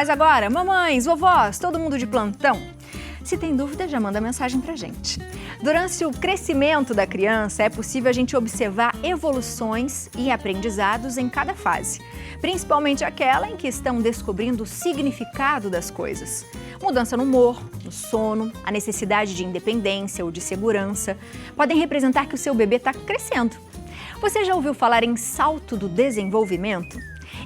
Mas agora, mamães, vovós, todo mundo de plantão? Se tem dúvida, já manda mensagem pra gente. Durante o crescimento da criança, é possível a gente observar evoluções e aprendizados em cada fase, principalmente aquela em que estão descobrindo o significado das coisas. Mudança no humor, no sono, a necessidade de independência ou de segurança podem representar que o seu bebê está crescendo. Você já ouviu falar em salto do desenvolvimento?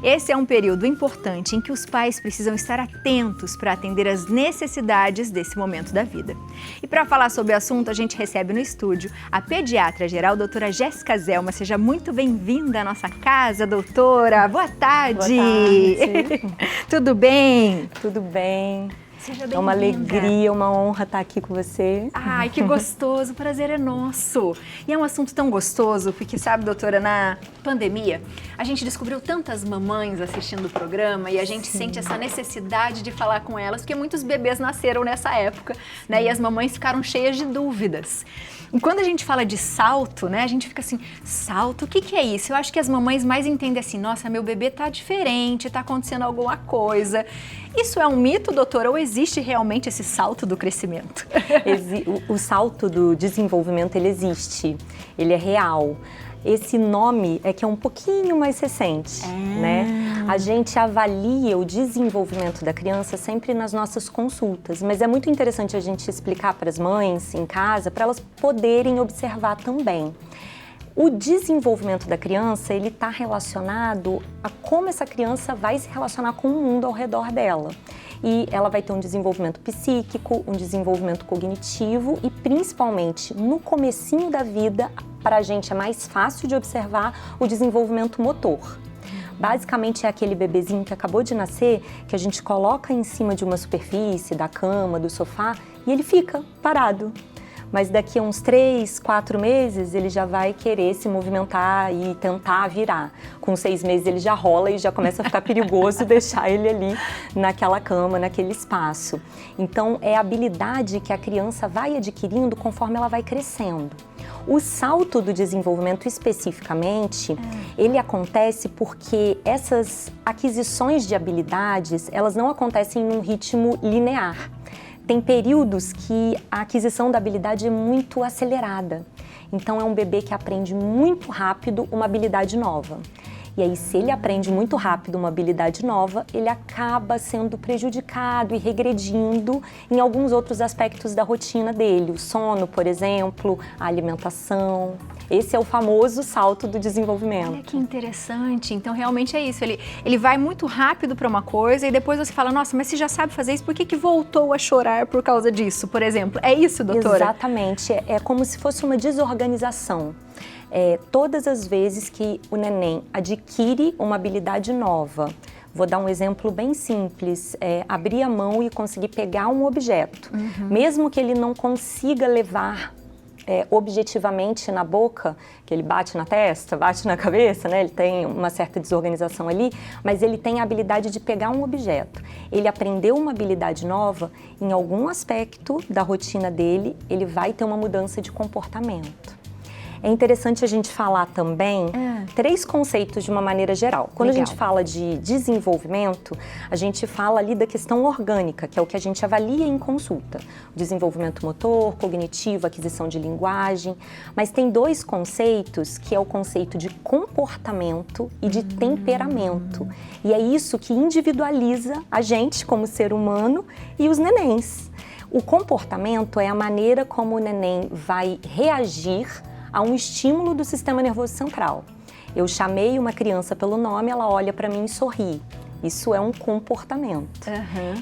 Esse é um período importante em que os pais precisam estar atentos para atender às necessidades desse momento da vida. E para falar sobre o assunto, a gente recebe no estúdio a pediatra geral, doutora Jéssica Zelma. Seja muito bem-vinda à nossa casa, doutora. Boa tarde. Boa tarde. Tudo bem? Tudo bem. Seja bem-vinda. É uma alegria, uma honra estar aqui com você. Ai, que gostoso, o prazer é nosso. E é um assunto tão gostoso, porque sabe, doutora, na pandemia, a gente descobriu tantas mamães assistindo o programa e a gente sente essa necessidade de falar com elas, porque muitos bebês nasceram nessa época, né? E as mamães ficaram cheias de dúvidas. E quando a gente fala de salto, né, a gente fica assim, salto, o que é isso? Eu acho que as mamães mais entendem assim, nossa, meu bebê tá diferente, tá acontecendo alguma coisa. Isso é um mito, doutora, ou existe realmente esse salto do crescimento? O salto do desenvolvimento, ele existe, ele é real. Esse nome é que é um pouquinho mais recente, né? A gente avalia o desenvolvimento da criança sempre nas nossas consultas, mas é muito interessante a gente explicar para as mães em casa, para elas poderem observar também. O desenvolvimento da criança, ele está relacionado a como essa criança vai se relacionar com o mundo ao redor dela. E ela vai ter um desenvolvimento psíquico, um desenvolvimento cognitivo e principalmente no comecinho da vida, para a gente é mais fácil de observar o desenvolvimento motor. Basicamente é aquele bebezinho que acabou de nascer, que a gente coloca em cima de uma superfície, da cama, do sofá, e ele fica parado. Mas daqui a uns 3, 4 meses ele já vai querer se movimentar e tentar virar. Com 6 meses ele já rola e já começa a ficar perigoso deixar ele ali naquela cama, naquele espaço. Então é a habilidade que a criança vai adquirindo conforme ela vai crescendo. O salto do desenvolvimento especificamente, ele acontece porque essas aquisições de habilidades, elas não acontecem num ritmo linear. Tem períodos que a aquisição da habilidade é muito acelerada. Então é um bebê que aprende muito rápido uma habilidade nova. E aí, se ele aprende muito rápido uma habilidade nova, ele acaba sendo prejudicado e regredindo em alguns outros aspectos da rotina dele. O sono, por exemplo, a alimentação. Esse é o famoso salto do desenvolvimento. Olha que interessante. Então, realmente é isso. Ele vai muito rápido para uma coisa e depois você fala, nossa, mas você já sabe fazer isso, por que voltou a chorar por causa disso, por exemplo? É isso, doutora? Exatamente. É como se fosse uma desorganização. Todas as vezes que o neném adquire uma habilidade nova, vou dar um exemplo bem simples, abrir a mão e conseguir pegar um objeto. Mesmo que ele não consiga levar objetivamente na boca, que ele bate na testa, bate na cabeça, né? Ele tem uma certa desorganização ali, mas ele tem a habilidade de pegar um objeto. Ele aprendeu uma habilidade nova, em algum aspecto da rotina dele, ele vai ter uma mudança de comportamento. É interessante a gente falar também 3 conceitos de uma maneira geral. Quando a gente fala de desenvolvimento, a gente fala ali da questão orgânica, que é o que a gente avalia em consulta. O desenvolvimento motor, cognitivo, aquisição de linguagem. Mas tem 2 conceitos, que é o conceito de comportamento e de temperamento. E é isso que individualiza a gente como ser humano e os nenéns. O comportamento é a maneira como o neném vai reagir a um estímulo do sistema nervoso central. Eu chamei uma criança pelo nome, ela olha para mim e sorri. Isso é um comportamento.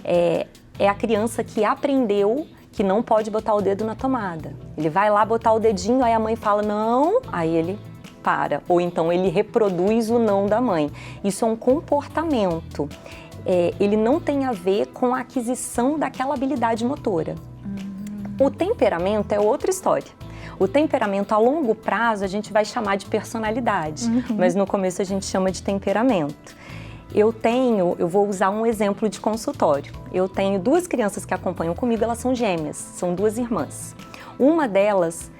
É a criança que aprendeu que não pode botar o dedo na tomada. Ele vai lá botar o dedinho, aí a mãe fala não, aí ele para. Ou então ele reproduz o não da mãe. Isso é um comportamento. Ele não tem a ver com a aquisição daquela habilidade motora. O temperamento é outra história. O temperamento a longo prazo a gente vai chamar de personalidade, mas no começo a gente chama de temperamento. Eu vou usar um exemplo de consultório. Eu tenho 2 crianças que acompanham comigo, elas são gêmeas, são 2 irmãs. Uma delas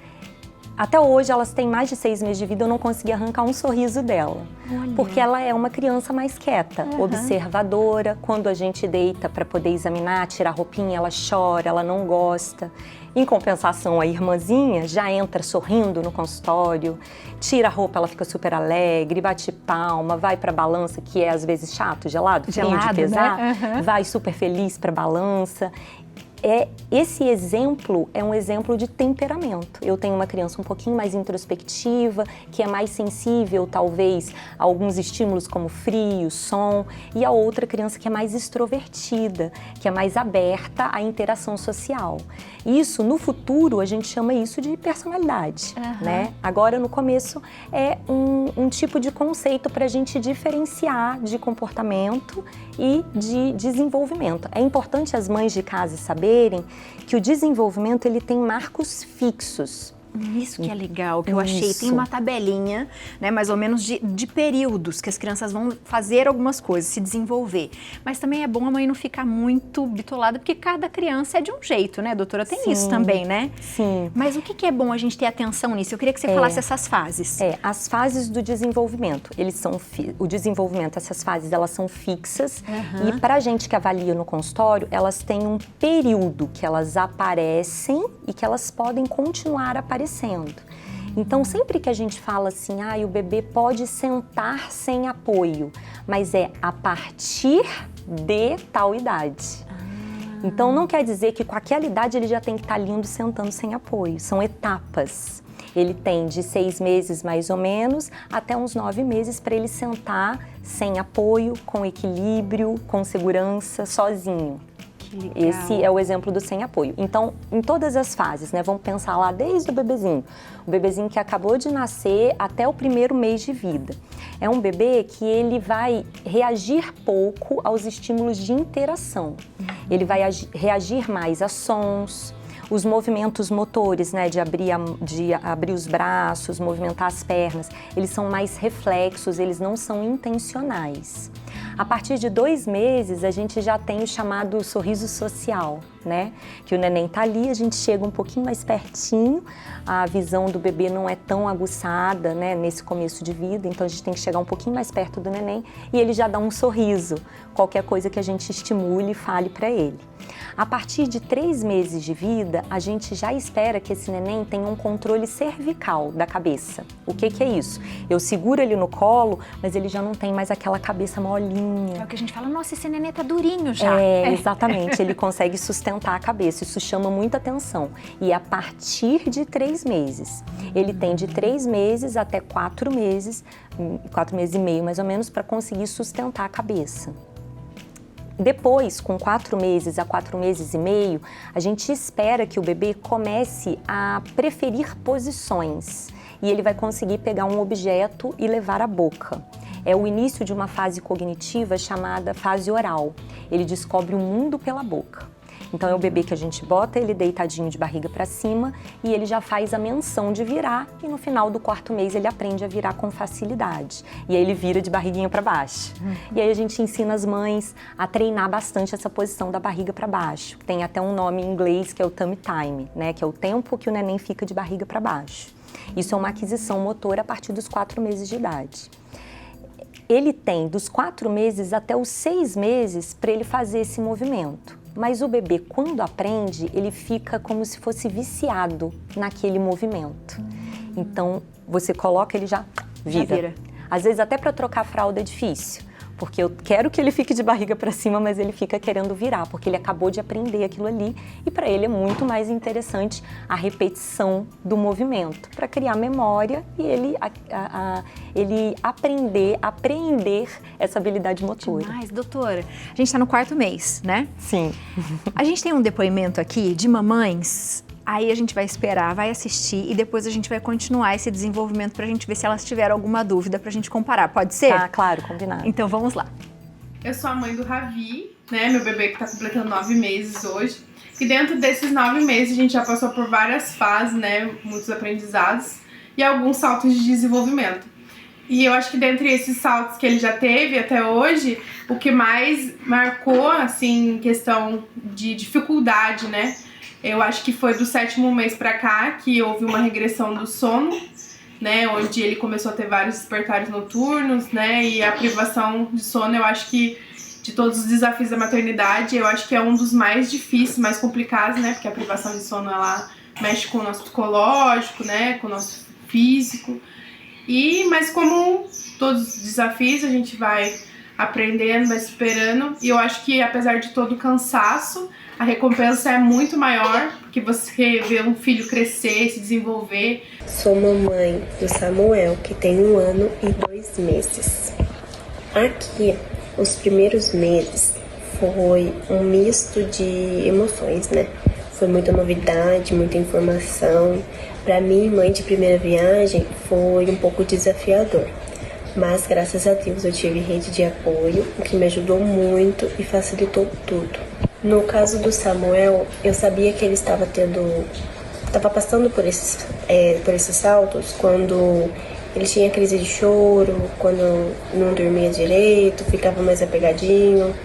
Até hoje, elas têm mais de 6 meses de vida, eu não consegui arrancar um sorriso dela. Olha. Porque ela é uma criança mais quieta, observadora. Quando a gente deita para poder examinar, tirar a roupinha, ela chora, ela não gosta. Em compensação, a irmãzinha já entra sorrindo no consultório, tira a roupa, ela fica super alegre, bate palma, vai para balança, que é às vezes chato, gelado, frio de pesar, né? Vai super feliz para balança. Esse exemplo é um exemplo de temperamento. Eu tenho uma criança um pouquinho mais introspectiva, que é mais sensível, talvez, a alguns estímulos como frio, som, e a outra criança que é mais extrovertida, que é mais aberta à interação social. Isso, no futuro, a gente chama isso de personalidade, né? Agora, no começo, é um tipo de conceito para a gente diferenciar de comportamento e de desenvolvimento. É importante as mães de casa saberem que o desenvolvimento ele tem marcos fixos. Isso que é legal, que eu achei. Tem uma tabelinha, né, mais ou menos de períodos que as crianças vão fazer algumas coisas, se desenvolver. Mas também é bom a mãe não ficar muito bitolada, porque cada criança é de um jeito, né, doutora? Tem isso também, né? Sim. Mas o que é bom a gente ter atenção nisso? Eu queria que você falasse essas fases. As fases do desenvolvimento. O desenvolvimento, essas fases, elas são fixas. E para a gente que avalia no consultório, elas têm um período que elas aparecem e que elas podem continuar aparecendo. Então, sempre que a gente fala assim, o bebê pode sentar sem apoio, mas é a partir de tal idade. Então, não quer dizer que com aquela idade ele já tem que estar lindo sentando sem apoio, são etapas. Ele tem de 6 meses mais ou menos até uns 9 meses para ele sentar sem apoio, com equilíbrio, com segurança, sozinho. Esse é o exemplo do sem apoio. Então, em todas as fases, né? Vamos pensar lá desde o bebezinho que acabou de nascer até o primeiro mês de vida. É um bebê que ele vai reagir pouco aos estímulos de interação. Ele vai reagir mais a sons, os movimentos motores, né, de abrir os braços, movimentar as pernas, eles são mais reflexos, eles não são intencionais. A partir de 2 meses, a gente já tem o chamado sorriso social, né? Que o neném tá ali, a gente chega um pouquinho mais pertinho, a visão do bebê não é tão aguçada, né, nesse começo de vida, então a gente tem que chegar um pouquinho mais perto do neném e ele já dá um sorriso, qualquer coisa que a gente estimule e fale para ele. A partir de 3 meses de vida, a gente já espera que esse neném tenha um controle cervical da cabeça. O que é isso? Eu seguro ele no colo, mas ele já não tem mais aquela cabeça molinha. É o que a gente fala, nossa, esse neném tá durinho já. Exatamente, ele consegue sustentar a cabeça, isso chama muita atenção. E a partir de 3 meses, ele tem de 3 meses até 4 meses, 4 meses e meio mais ou menos, para conseguir sustentar a cabeça. Depois, com 4 meses a 4 meses e meio, a gente espera que o bebê comece a preferir posições e ele vai conseguir pegar um objeto e levar à boca. É o início de uma fase cognitiva chamada fase oral. Ele descobre o mundo pela boca. Então é o bebê que a gente bota ele deitadinho de barriga para cima e ele já faz a menção de virar e no final do 4º mês ele aprende a virar com facilidade. E aí ele vira de barriguinha para baixo. E aí a gente ensina as mães a treinar bastante essa posição da barriga para baixo. Tem até um nome em inglês que é o tummy time, né? Que é o tempo que o neném fica de barriga para baixo. Isso é uma aquisição motora a partir dos 4 meses de idade. Ele tem dos 4 meses até os 6 meses para ele fazer esse movimento. Mas o bebê, quando aprende, ele fica como se fosse viciado naquele movimento. Então, você coloca, ele já vira. Às vezes, até para trocar fralda é difícil, porque eu quero que ele fique de barriga para cima, mas ele fica querendo virar, porque ele acabou de aprender aquilo ali e para ele é muito mais interessante a repetição do movimento, para criar memória e ele aprender essa habilidade motora. Mas, doutora, a gente está no 4º mês, né? Sim. A gente tem um depoimento aqui de mamães. Aí a gente vai esperar, vai assistir e depois a gente vai continuar esse desenvolvimento pra gente ver se elas tiveram alguma dúvida pra gente comparar. Pode ser? Tá, claro, combinado. Então vamos lá. Eu sou a mãe do Ravi, né? Meu bebê que tá completando 9 meses hoje. E dentro desses 9 meses a gente já passou por várias fases, né? Muitos aprendizados e alguns saltos de desenvolvimento. E eu acho que dentre esses saltos que ele já teve até hoje, o que mais marcou, assim, em questão de dificuldade, né? Eu acho que foi do 7º mês pra cá que houve uma regressão do sono, né, onde ele começou a ter vários despertares noturnos, né, e a privação de sono, eu acho que de todos os desafios da maternidade, eu acho que é um dos mais difíceis, mais complicados, né, porque a privação de sono, ela mexe com o nosso psicológico, né, com o nosso físico, mas como todos os desafios, a gente vai aprendendo, vai superando, e eu acho que apesar de todo o cansaço, a recompensa é muito maior, porque você vê um filho crescer, se desenvolver. Sou mamãe do Samuel, que tem 1 ano e 2 meses. Aqui, os primeiros meses foi um misto de emoções, né? Foi muita novidade, muita informação. Para mim, mãe de primeira viagem, foi um pouco desafiador. Mas, graças a Deus, eu tive rede de apoio, o que me ajudou muito e facilitou tudo. No caso do Samuel, eu sabia que ele estava passando por esses saltos quando ele tinha crise de choro, quando não dormia direito, ficava mais apegadinho.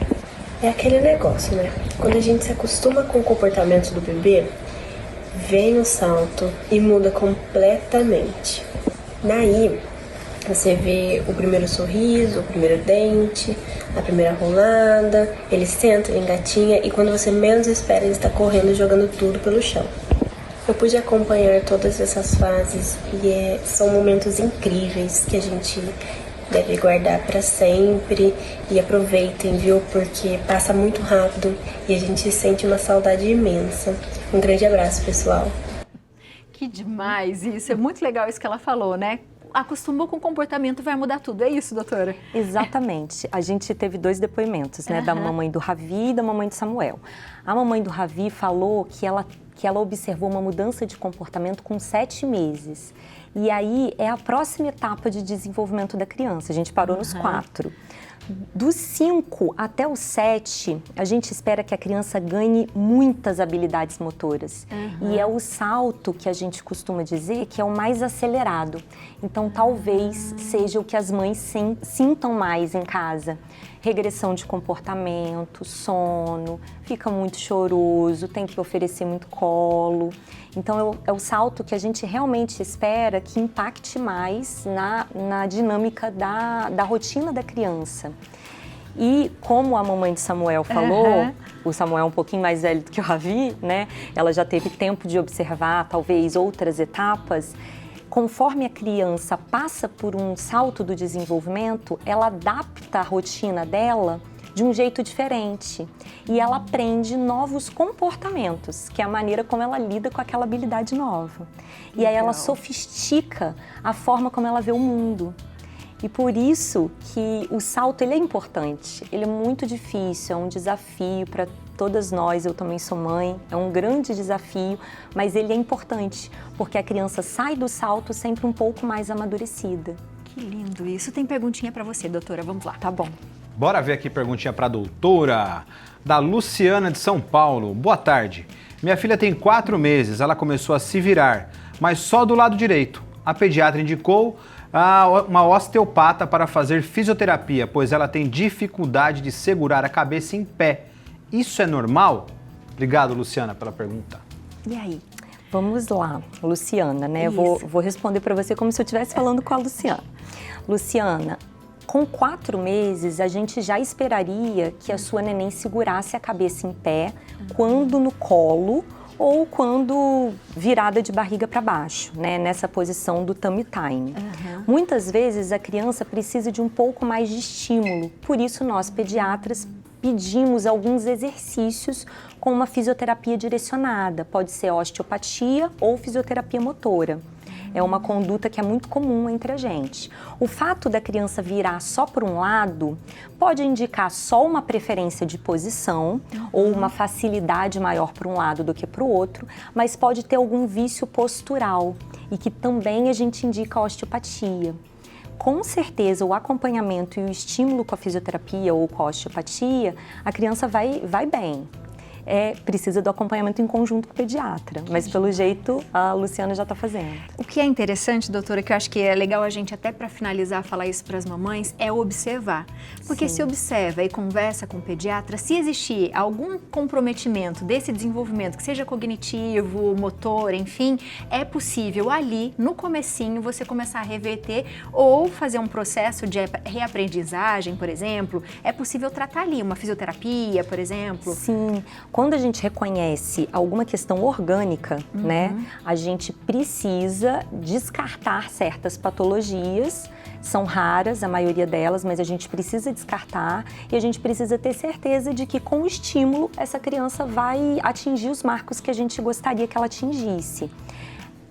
É aquele negócio, né? Quando a gente se acostuma com o comportamento do bebê, vem o salto e muda completamente. Daí, você vê o primeiro sorriso, o primeiro dente, a primeira rolada, ele senta, ele engatinha e quando você menos espera ele está correndo e jogando tudo pelo chão. Eu pude acompanhar todas essas fases e são momentos incríveis que a gente deve guardar para sempre e aproveitem, viu? Porque passa muito rápido e a gente sente uma saudade imensa. Um grande abraço, pessoal. Que demais isso, é muito legal isso que ela falou, né? Acostumou com o comportamento, vai mudar tudo. É isso, doutora? Exatamente. A gente teve 2 depoimentos, né? Da mamãe do Ravi e da mamãe do Samuel. A mamãe do Ravi falou que ela observou uma mudança de comportamento com 7 meses. E aí é a próxima etapa de desenvolvimento da criança. A gente parou nos 4. Dos 5 até os 7, a gente espera que a criança ganhe muitas habilidades motoras. E é o salto que a gente costuma dizer que é o mais acelerado. Então, talvez seja o que as mães sintam mais em casa. Regressão de comportamento, sono, fica muito choroso, tem que oferecer muito colo. Então, é o salto que a gente realmente espera que impacte mais na dinâmica da rotina da criança. E como a mamãe de Samuel falou, o Samuel é um pouquinho mais velho do que o Ravi, né? Ela já teve tempo de observar, talvez, outras etapas. Conforme a criança passa por um salto do desenvolvimento, ela adapta a rotina dela de um jeito diferente. E ela aprende novos comportamentos, que é a maneira como ela lida com aquela habilidade nova. E aí ela sofistica a forma como ela vê o mundo. E por isso que o salto ele é importante, ele é muito difícil, é um desafio para todas nós, eu também sou mãe, é um grande desafio, mas ele é importante, porque a criança sai do salto sempre um pouco mais amadurecida. Que lindo isso. Tem perguntinha para você, doutora, vamos lá. Tá bom. Bora ver aqui perguntinha para a doutora, da Luciana de São Paulo. Boa tarde. Minha filha tem 4 meses, ela começou a se virar, mas só do lado direito. A pediatra indicou uma osteopata para fazer fisioterapia, pois ela tem dificuldade de segurar a cabeça em pé. Isso é normal? Obrigado, Luciana, pela pergunta. E aí? Vamos lá, Luciana, né? Eu vou responder para você como se eu estivesse falando com a Luciana. Luciana, com 4 meses, a gente já esperaria que a sua neném segurasse a cabeça em pé, quando no colo ou quando virada de barriga para baixo, né? Nessa posição do tummy time. Muitas vezes a criança precisa de um pouco mais de estímulo, por isso nós pediatras pedimos alguns exercícios com uma fisioterapia direcionada, pode ser osteopatia ou fisioterapia motora. É uma conduta que é muito comum entre a gente. O fato da criança virar só por um lado pode indicar só uma preferência de posição ou uma facilidade maior para um lado do que para o outro, mas pode ter algum vício postural e que também a gente indica a osteopatia. Com certeza, o acompanhamento e o estímulo com a fisioterapia ou com a osteopatia, a criança vai bem. precisa do acompanhamento em conjunto com o pediatra. Mas pelo jeito a Luciana já está fazendo. O que é interessante, doutora, que eu acho que é legal a gente até para finalizar falar isso para as mamães, é observar. Porque se observa e conversa com o pediatra, se existir algum comprometimento desse desenvolvimento, que seja cognitivo, motor, enfim, é possível ali, no comecinho, você começar a reverter ou fazer um processo de reaprendizagem, por exemplo. É possível tratar ali uma fisioterapia, por exemplo? Sim. Quando a gente reconhece alguma questão orgânica, né, a gente precisa descartar certas patologias. São raras, a maioria delas, mas a gente precisa descartar e a gente precisa ter certeza de que com o estímulo essa criança vai atingir os marcos que a gente gostaria que ela atingisse.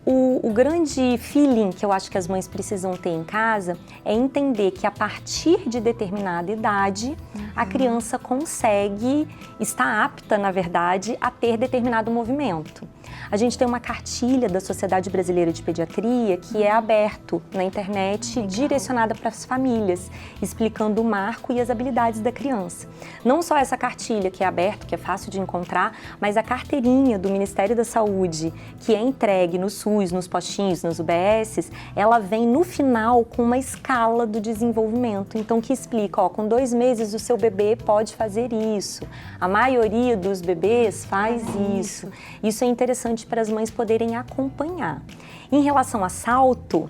O grande feeling que eu acho que as mães precisam ter em casa é entender que a partir de determinada idade, a criança consegue, está apta, na verdade, a ter determinado movimento. A gente tem uma cartilha da Sociedade Brasileira de Pediatria que é aberto na internet, direcionada para as famílias, explicando o marco e as habilidades da criança. Não só essa cartilha que é aberta, que é fácil de encontrar, mas a carteirinha do Ministério da Saúde, que é entregue no SUS, nos postinhos, nos UBSs, ela vem no final com uma escala do desenvolvimento. Então, que explica, ó, com 2 meses o seu bebê pode fazer isso. A maioria dos bebês faz isso. Isso é interessante para as mães poderem acompanhar. Em relação a salto,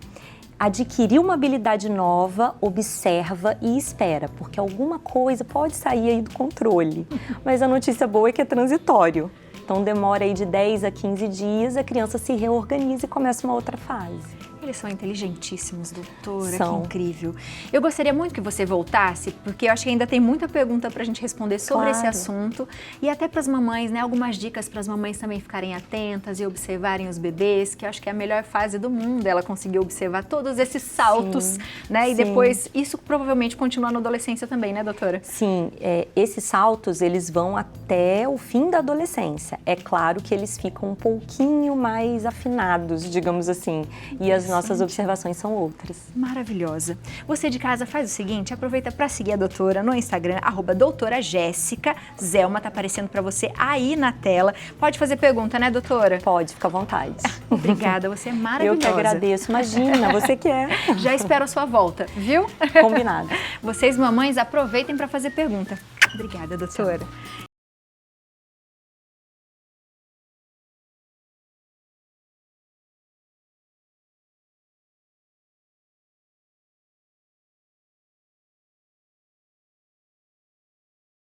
adquirir uma habilidade nova, observa e espera, porque alguma coisa pode sair aí do controle. Mas a notícia boa é que é transitório. Então demora aí de 10 a 15 dias, a criança se reorganiza e começa uma outra fase. Eles são inteligentíssimos, doutora, São. que incrível. Eu gostaria muito que você voltasse, porque eu acho que ainda tem muita pergunta pra gente responder sobre esse assunto. E até pras mamães, né, algumas dicas para as mamães também ficarem atentas e observarem os bebês, que eu acho que é a melhor fase do mundo, ela conseguir observar todos esses saltos, né? E depois, isso provavelmente continua na adolescência também, né, doutora? Sim, esses saltos, eles vão até o fim da adolescência. É claro que eles ficam um pouquinho mais afinados, digamos assim, e as nossas observações são outras. Maravilhosa. Você de casa faz o seguinte, aproveita para seguir a doutora no Instagram, @doutora Jéssica. Zelma tá aparecendo para você aí na tela. Pode fazer pergunta, né, doutora? Pode, fica à vontade. Obrigada, você é maravilhosa. Eu que agradeço, imagina, você que é. Já espero a sua volta, viu? Combinado. Vocês, mamães, aproveitem para fazer pergunta. Obrigada, doutora.